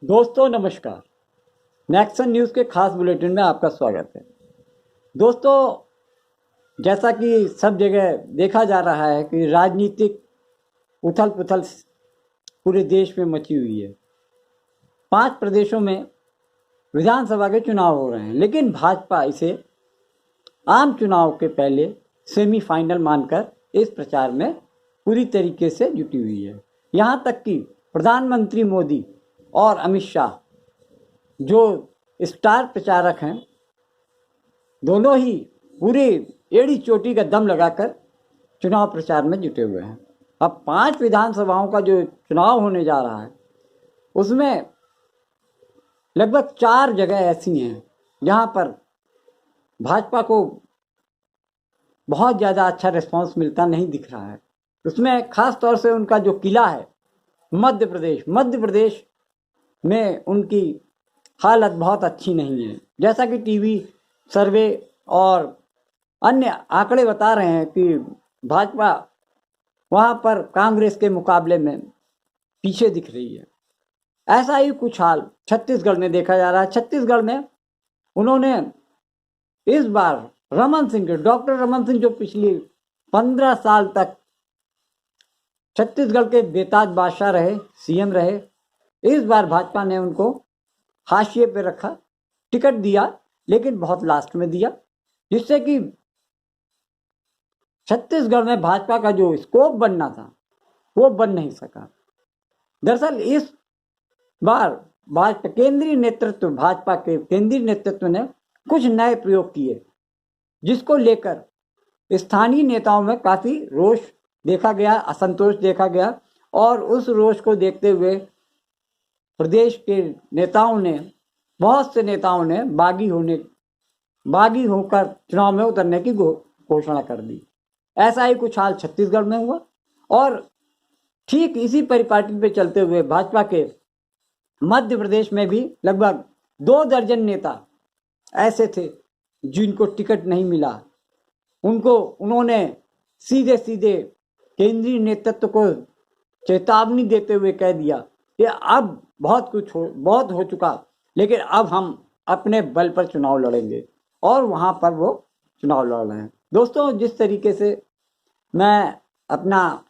दोस्तों नमस्कार। Nexon news के खास बुलेटिन में आपका स्वागत है। दोस्तों, जैसा कि सब जगह देखा जा रहा है कि राजनीतिक उथल पुथल पूरे देश में मची हुई है। 5 प्रदेशों में विधानसभा के चुनाव हो रहे हैं, लेकिन भाजपा इसे आम चुनाव के पहले सेमीफाइनल मानकर इस प्रचार में पूरी तरीके से जुटी हुई है। यहाँ तक कि प्रधानमंत्री मोदी और अमित शाह जो स्टार प्रचारक हैं, दोनों ही पूरी एड़ी चोटी का दम लगाकर चुनाव प्रचार में जुटे हुए हैं। अब 5 विधानसभाओं का जो चुनाव होने जा रहा है, उसमें लगभग 4 जगह ऐसी हैं जहां पर भाजपा को बहुत ज़्यादा अच्छा रिस्पांस मिलता नहीं दिख रहा है। उसमें खास तौर से उनका जो किला है मध्य प्रदेश में उनकी हालत बहुत अच्छी नहीं है। जैसा कि टीवी सर्वे और अन्य आंकड़े बता रहे हैं कि भाजपा वहाँ पर कांग्रेस के मुकाबले में पीछे दिख रही है। ऐसा ही कुछ हाल छत्तीसगढ़ में देखा जा रहा है। छत्तीसगढ़ में उन्होंने इस बार डॉक्टर रमन सिंह जो पिछली 15 साल तक छत्तीसगढ़ के बेताज बादशाह रहे, सीएम रहे, इस बार भाजपा ने उनको हाशिए पे रखा, टिकट दिया, लेकिन बहुत लास्ट में दिया, जिससे कि छत्तीसगढ़ में भाजपा का जो स्कोप बनना था वो बन नहीं सका। दरअसल इस बार भाजपा के केंद्रीय नेतृत्व ने कुछ नए प्रयोग किए, जिसको लेकर स्थानीय नेताओं में काफ़ी रोष देखा गया, असंतोष देखा गया, और उस रोष को देखते हुए प्रदेश के नेताओं ने, बहुत से नेताओं ने बागी होकर चुनाव में उतरने की घोषणा कर दी। ऐसा ही कुछ हाल छत्तीसगढ़ में हुआ, और ठीक इसी परिपाटी पे चलते हुए भाजपा के मध्य प्रदेश में भी लगभग 2 दर्जन नेता ऐसे थे जिनको टिकट नहीं मिला। उन्होंने सीधे सीधे केंद्रीय नेतृत्व को चेतावनी देते हुए कह दिया कि अब बहुत हो चुका, लेकिन अब हम अपने बल पर चुनाव लड़ेंगे, और वहाँ पर वो चुनाव लड़ रहे हैं। दोस्तों, जिस तरीके से मैं अपना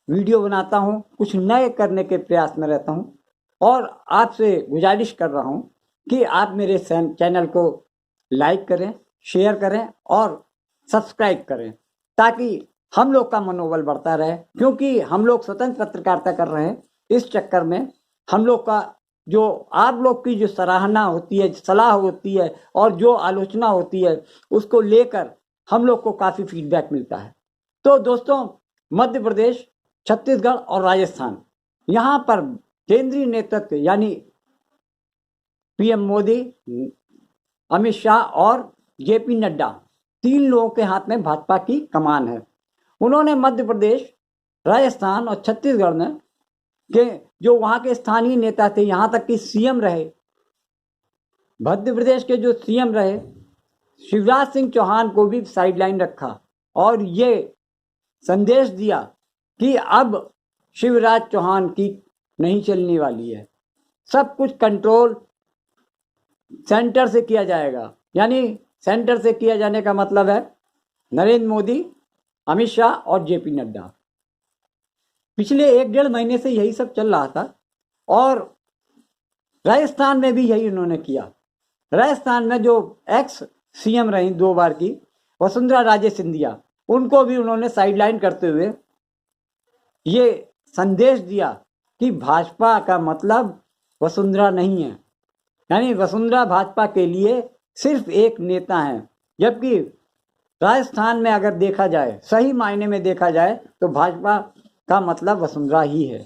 वीडियो बनाता हूँ, कुछ नए करने के प्रयास में रहता हूँ, और आपसे गुजारिश कर रहा हूँ कि आप मेरे चैनल को लाइक करें, शेयर करें और सब्सक्राइब करें, ताकि हम लोग का मनोबल बढ़ता रहे। क्योंकि हम लोग स्वतंत्र पत्रकारिता कर रहे हैं, इस चक्कर में हम लोग का जो आप लोग की जो सराहना होती है, सलाह होती है और जो आलोचना होती है, उसको लेकर हम लोग को काफ़ी फीडबैक मिलता है। तो दोस्तों, मध्य प्रदेश, छत्तीसगढ़ और राजस्थान, यहाँ पर केंद्रीय नेतृत्व यानी पीएम मोदी, अमित शाह और जेपी नड्डा, 3 लोगों के हाथ में भाजपा की कमान है। उन्होंने मध्य प्रदेश, राजस्थान और छत्तीसगढ़ में के जो वहाँ के स्थानीय नेता थे, यहाँ तक कि सीएम रहे, मध्य प्रदेश के जो सीएम रहे शिवराज सिंह चौहान को भी साइडलाइन रखा, और ये संदेश दिया कि अब शिवराज चौहान की नहीं चलने वाली है, सब कुछ कंट्रोल सेंटर से किया जाएगा। यानी सेंटर से किया जाने का मतलब है नरेंद्र मोदी, अमित शाह और जेपी नड्डा। पिछले 1-1.5 महीने से यही सब चल रहा था, और राजस्थान में भी यही उन्होंने किया। राजस्थान में जो एक्स सीएम रही 2 बार की वसुंधरा राजे सिंधिया, उनको भी उन्होंने साइडलाइन करते हुए ये संदेश दिया कि भाजपा का मतलब वसुंधरा नहीं है, यानी वसुंधरा भाजपा के लिए सिर्फ एक नेता है। जबकि राजस्थान में अगर देखा जाए, सही मायने में देखा जाए, तो भाजपा का मतलब वसुंधरा ही है।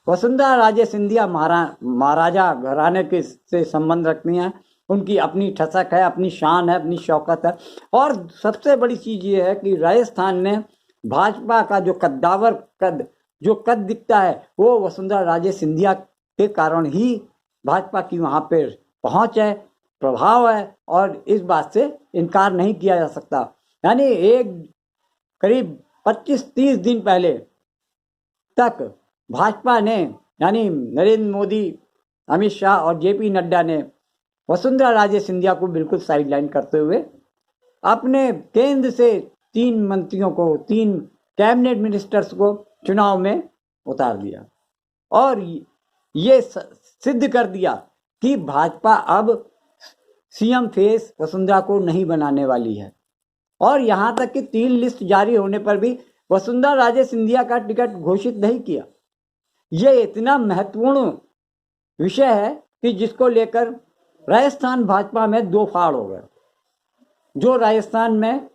वसुंधरा राजे सिंधिया महाराजा घराने के से संबंध रखती हैं, उनकी अपनी ठसक है, अपनी शान है, अपनी शौकत है। और सबसे बड़ी चीज़ ये है कि राजस्थान में भाजपा का जो कद दिखता है, वो वसुंधरा राजे सिंधिया के कारण ही भाजपा की वहाँ पर पहुँच है, प्रभाव है, और इस बात से इनकार नहीं किया जा सकता। यानी करीब 25-30 दिन पहले तक भाजपा ने, यानी नरेंद्र मोदी अमित शाह और जेपी नड्डा ने वसुंधरा राजे सिंधिया को बिल्कुल साइडलाइन करते हुए अपने केंद्र से 3 मंत्रियों को, 3 कैबिनेट मिनिस्टर्स को चुनाव में उतार दिया और ये सिद्ध कर दिया कि भाजपा अब सीएम फेस वसुंधरा को नहीं बनाने वाली है। और यहां तक कि 3 लिस्ट जारी होने पर भी वसुंधरा राजे सिंधिया का टिकट घोषित नहीं किया। यह इतना महत्वपूर्ण विषय है कि जिसको लेकर राजस्थान भाजपा में 2 फाड़ हो गए। जो राजस्थान में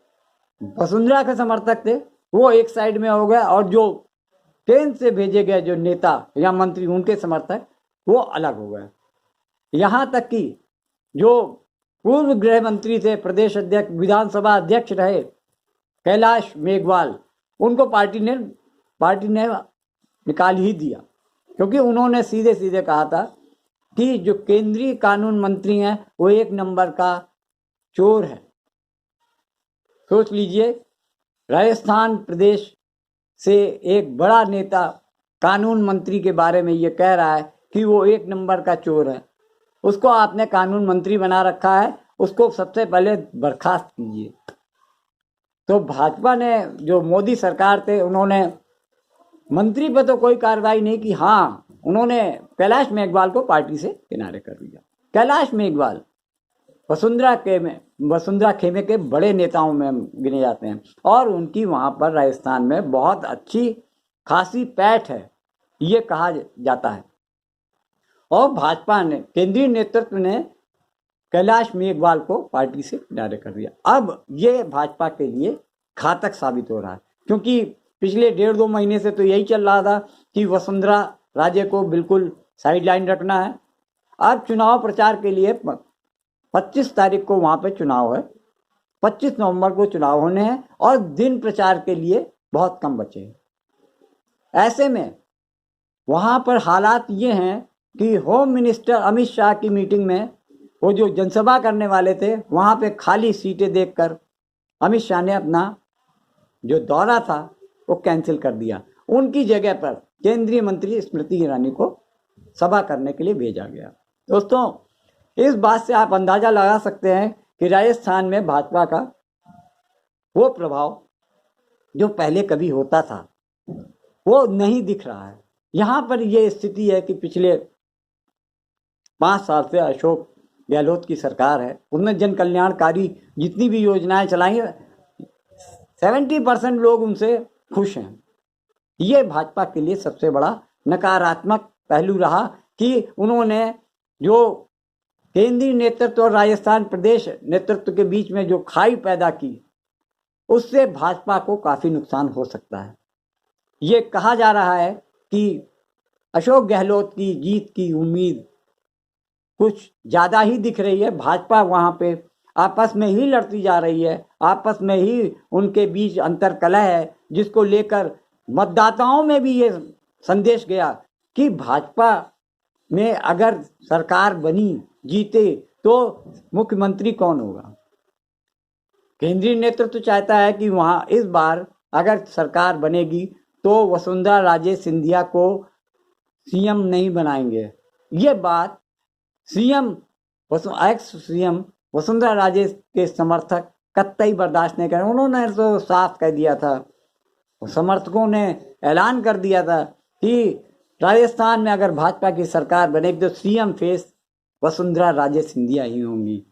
वसुंधरा के समर्थक थे वो एक साइड में हो गए और जो केंद्र से भेजे गए जो नेता या मंत्री उनके समर्थक वो अलग हो गए। यहां तक कि जो पूर्व गृह मंत्री थे, प्रदेश अध्यक्ष, विधानसभा अध्यक्ष रहे कैलाश मेघवाल, उनको पार्टी ने निकाल ही दिया, क्योंकि उन्होंने सीधे सीधे कहा था कि जो केंद्रीय कानून मंत्री हैं वो 1 नंबर का चोर है। सोच लीजिए, राजस्थान प्रदेश से एक बड़ा नेता कानून मंत्री के बारे में ये कह रहा है कि वो 1 नंबर का चोर है। उसको आपने कानून मंत्री बना रखा है, उसको सबसे पहले बर्खास्त कीजिए। तो भाजपा ने, जो मोदी सरकार थे, उन्होंने मंत्री पर तो कोई कार्रवाई नहीं की। हाँ, उन्होंने कैलाश मेघवाल को पार्टी से किनारे कर दिया। कैलाश मेघवाल वसुंधरा खेमे के बड़े नेताओं में गिने जाते हैं और उनकी वहां पर राजस्थान में बहुत अच्छी खासी पैठ है, ये कहा जाता है। और भाजपा ने, केंद्रीय नेतृत्व ने कैलाश मेघवाल को पार्टी से किनारे कर दिया। अब ये भाजपा के लिए घातक साबित हो रहा है, क्योंकि पिछले 1.5-2 महीने से तो यही चल रहा था कि वसुंधरा राजे को बिल्कुल साइडलाइन रखना है। अब चुनाव प्रचार के लिए 25 तारीख को वहां पे चुनाव है, 25 नवंबर को चुनाव होने हैं और दिन प्रचार के लिए बहुत कम बचे हैं। ऐसे में वहां पर हालात ये हैं कि होम मिनिस्टर अमित शाह की मीटिंग में वो जो जनसभा करने वाले थे, वहां पे खाली सीटें देखकर अमित शाह ने अपना जो दौरा था वो कैंसिल कर दिया। उनकी जगह पर केंद्रीय मंत्री स्मृति ईरानी को सभा करने के लिए भेजा गया। दोस्तों, इस बात से आप अंदाजा लगा सकते हैं कि राजस्थान में भाजपा का वो प्रभाव जो पहले कभी होता था वो नहीं दिख रहा है। यहां पर ये स्थिति है कि पिछले 5 साल से अशोक गहलोत की सरकार है, उन्होंने जन कल्याणकारी जितनी भी योजनाएं चलाई, 70% लोग उनसे खुश हैं। ये भाजपा के लिए सबसे बड़ा नकारात्मक पहलू रहा कि उन्होंने जो केंद्रीय नेतृत्व और राजस्थान प्रदेश नेतृत्व के बीच में जो खाई पैदा की, उससे भाजपा को काफी नुकसान हो सकता है। ये कहा जा रहा है कि अशोक गहलोत की जीत की उम्मीद कुछ ज्यादा ही दिख रही है। भाजपा वहां पे आपस में ही लड़ती जा रही है, आपस में ही उनके बीच अंतर्कलह है, जिसको लेकर मतदाताओं में भी ये संदेश गया कि भाजपा में अगर सरकार बनी, जीते, तो मुख्यमंत्री कौन होगा। केंद्रीय नेतृत्व चाहता है कि वहां इस बार अगर सरकार बनेगी तो वसुंधरा राजे सिंधिया को सीएम नहीं बनाएंगे। ये बात एक्स सीएम वसुंधरा राजे के समर्थक कतई बर्दाश्त नहीं करें। उन्होंने तो साफ कह दिया था, समर्थकों ने ऐलान कर दिया था कि राजस्थान में अगर भाजपा की सरकार बनेगी तो सीएम फेस वसुंधरा राजे सिंधिया ही होंगी।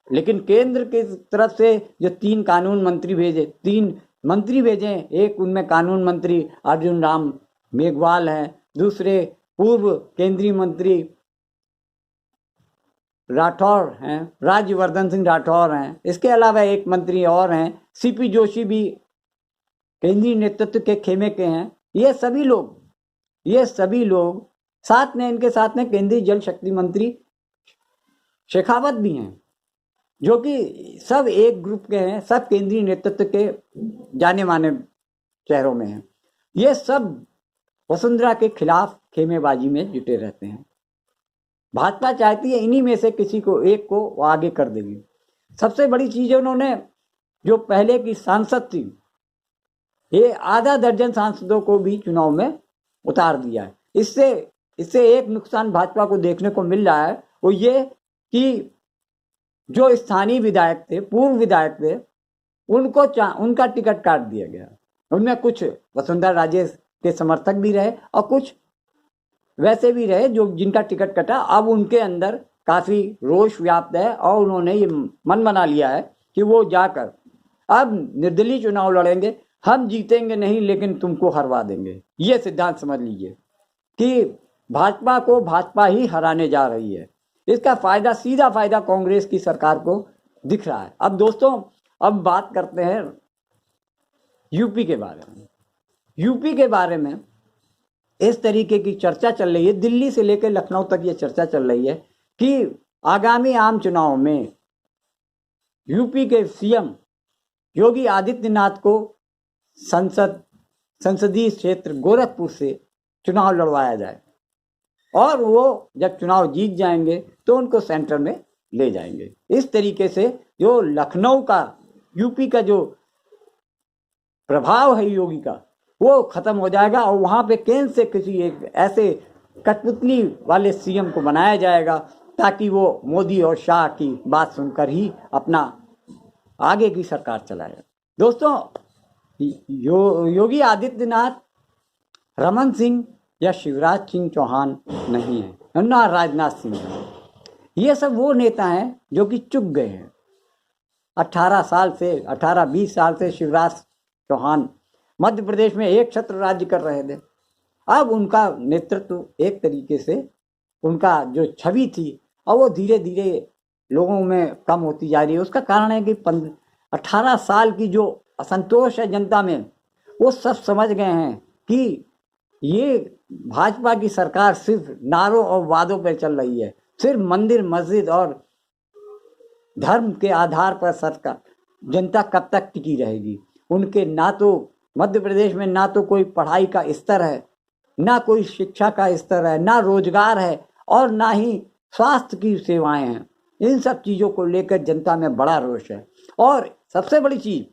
लेकिन केंद्र की तरफ से जो 3 कानून मंत्री भेजे, 3 मंत्री भेजे, एक उनमें कानून मंत्री अर्जुन राम मेघवाल हैं, दूसरे पूर्व केंद्रीय मंत्री राठौर हैं, राज्यवर्धन सिंह राठौर हैं। इसके अलावा एक मंत्री और हैं, सीपी जोशी भी केंद्रीय नेतृत्व के खेमे के हैं। ये सभी लोग साथ में, इनके साथ में केंद्रीय जल शक्ति मंत्री शेखावत भी हैं, जो कि सब एक ग्रुप के हैं, सब केंद्रीय नेतृत्व के जाने माने चेहरों में हैं। ये सब वसुंधरा के खिलाफ खेमेबाजी में जुटे रहते हैं। भाजपा चाहती है इन्हीं में से किसी को, एक को वो आगे कर देगी। सबसे बड़ी चीज है, उन्होंने जो पहले की सांसद थी, ये आधा दर्जन सांसदों को भी चुनाव में उतार दिया है। इससे इससे एक नुकसान भाजपा को देखने को मिल रहा है, वो ये कि जो स्थानीय विधायक थे, पूर्व विधायक थे, उनका टिकट काट दिया गया। उनमें कुछ वसुंधरा राजे के समर्थक भी रहे और कुछ वैसे भी रहे जो जिनका टिकट कटा। अब उनके अंदर काफी रोष व्याप्त है और उन्होंने ये मन बना लिया है कि वो जाकर अब निर्दलीय चुनाव लड़ेंगे। हम जीतेंगे नहीं, लेकिन तुमको हरवा देंगे। ये सिद्धांत समझ लीजिए कि भाजपा को भाजपा ही हराने जा रही है। इसका फायदा, सीधा फायदा कांग्रेस की सरकार को दिख रहा है। अब दोस्तों, अब बात करते हैं यूपी के बारे में। यूपी के बारे में इस तरीके की चर्चा चल रही है, दिल्ली से लेकर लखनऊ तक ये चर्चा चल रही है कि आगामी आम चुनाव में यूपी के सीएम योगी आदित्यनाथ को संसदीय क्षेत्र गोरखपुर से चुनाव लड़वाया जाए और वो जब चुनाव जीत जाएंगे तो उनको सेंटर में ले जाएंगे। इस तरीके से जो लखनऊ का, यूपी का जो प्रभाव है योगी का, वो खत्म हो जाएगा और वहां पे केंद्र से किसी एक ऐसे कठपुतली वाले सीएम को बनाया जाएगा ताकि वो मोदी और शाह की बात सुनकर ही अपना आगे की सरकार चलाए। दोस्तों, योगी आदित्यनाथ रमन सिंह या शिवराज सिंह चौहान नहीं है, ना राजनाथ सिंह है। ये सब वो नेता हैं जो कि चुक गए हैं। 18-20 साल से शिवराज चौहान मध्य प्रदेश में एक छत्र राज्य कर रहे थे। अब उनका नेतृत्व एक तरीके से, उनका जो छवि थी और वो धीरे धीरे लोगों में कम होती जा रही है। उसका कारण है कि 18 साल की जो असंतोष है जनता में, वो सब समझ गए हैं कि ये भाजपा की सरकार सिर्फ नारों और वादों पर चल रही है। सिर्फ मंदिर, मस्जिद और धर्म के आधार पर सरकार, जनता कब तक टिकी रहेगी? उनके ना तो मध्य प्रदेश में ना तो कोई पढ़ाई का स्तर है, ना कोई शिक्षा का स्तर है, ना रोजगार है और ना ही स्वास्थ्य की सेवाएं हैं। इन सब चीज़ों को लेकर जनता में बड़ा रोष है। और सबसे बड़ी चीज़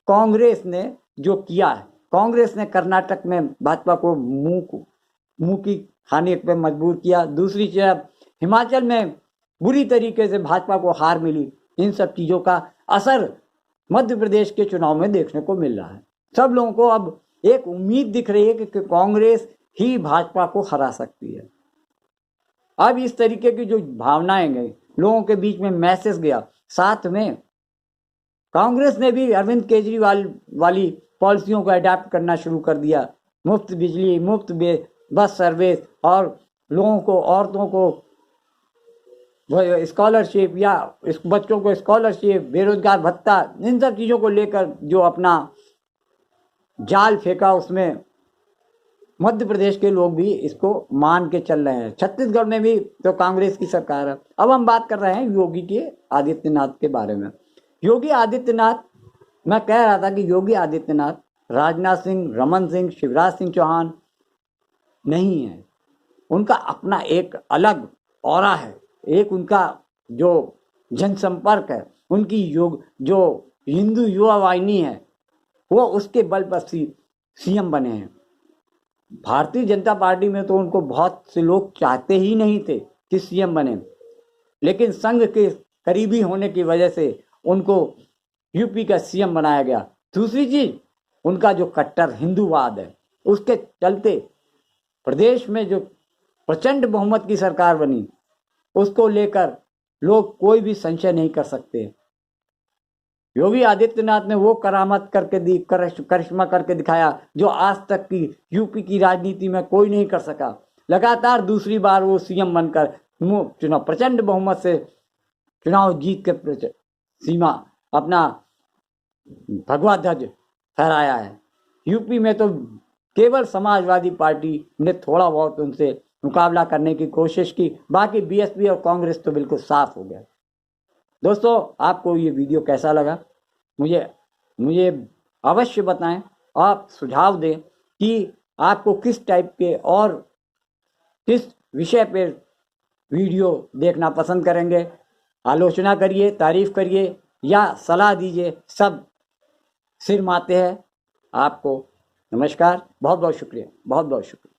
कांग्रेस ने जो किया है, कांग्रेस ने कर्नाटक में भाजपा को मुंह की खाने पे मजबूर किया। दूसरी चीज़, हिमाचल में बुरी तरीके से भाजपा को हार मिली। इन सब चीज़ों का असर मध्य प्रदेश के चुनाव में देखने को मिल रहा है। सब लोगों को अब एक उम्मीद दिख रही है कि कांग्रेस ही भाजपा को हरा सकती है। अब इस तरीके की जो भावनाएं गई, लोगों के बीच में मैसेज गया, साथ में कांग्रेस ने भी अरविंद केजरीवाल वाली पॉलिसियों को अडॉप्ट करना शुरू कर दिया। मुफ्त बिजली, मुफ्त बस सर्विस और लोगों को, औरतों को स्कॉलरशिप या बच्चों को स्कॉलरशिप, बेरोजगार भत्ता, इन सब चीज़ों को लेकर जो अपना जाल फेंका, उसमें मध्य प्रदेश के लोग भी इसको मान के चल रहे हैं। छत्तीसगढ़ में भी तो कांग्रेस की सरकार है। अब हम बात कर रहे हैं योगी के आदित्यनाथ के बारे में। योगी आदित्यनाथ, मैं कह रहा था कि योगी आदित्यनाथ राजनाथ सिंह, रमन सिंह, शिवराज सिंह चौहान नहीं है। उनका अपना एक अलग ऑरा है, एक उनका जो जनसंपर्क है, उनकी जो हिंदू युवा वाहिनी है, वो उसके बल पर सीएम बने हैं। भारतीय जनता पार्टी में तो उनको बहुत से लोग चाहते ही नहीं थे कि सीएम बने, लेकिन संघ के करीबी होने की वजह से उनको यूपी का सीएम बनाया गया। दूसरी चीज, उनका जो कट्टर हिंदूवाद है, उसके चलते प्रदेश में जो प्रचंड बहुमत की सरकार बनी, उसको लेकर लोग कोई भी संशय नहीं कर सकते। योगी आदित्यनाथ ने वो करामत करके दी, करिश्मा करके दिखाया जो आज तक की यूपी की राजनीति में कोई नहीं कर सका। लगातार दूसरी बार वो सीएम बनकर चुनाव प्रचंड बहुमत से चुनाव जीत के सीमा अपना भगवा ध्वज फहराया है। यूपी में तो केवल समाजवादी पार्टी ने थोड़ा बहुत उनसे मुकाबला करने की कोशिश की, बाकी बीएसपी और कांग्रेस तो बिल्कुल साफ हो गया। दोस्तों, आपको ये वीडियो कैसा लगा मुझे अवश्य बताएं। आप सुझाव दें कि आपको किस टाइप के और किस विषय पर वीडियो देखना पसंद करेंगे। आलोचना करिए, तारीफ करिए या सलाह दीजिए, सब सिर माते हैं। आपको नमस्कार, बहुत बहुत शुक्रिया, बहुत बहुत शुक्रिया।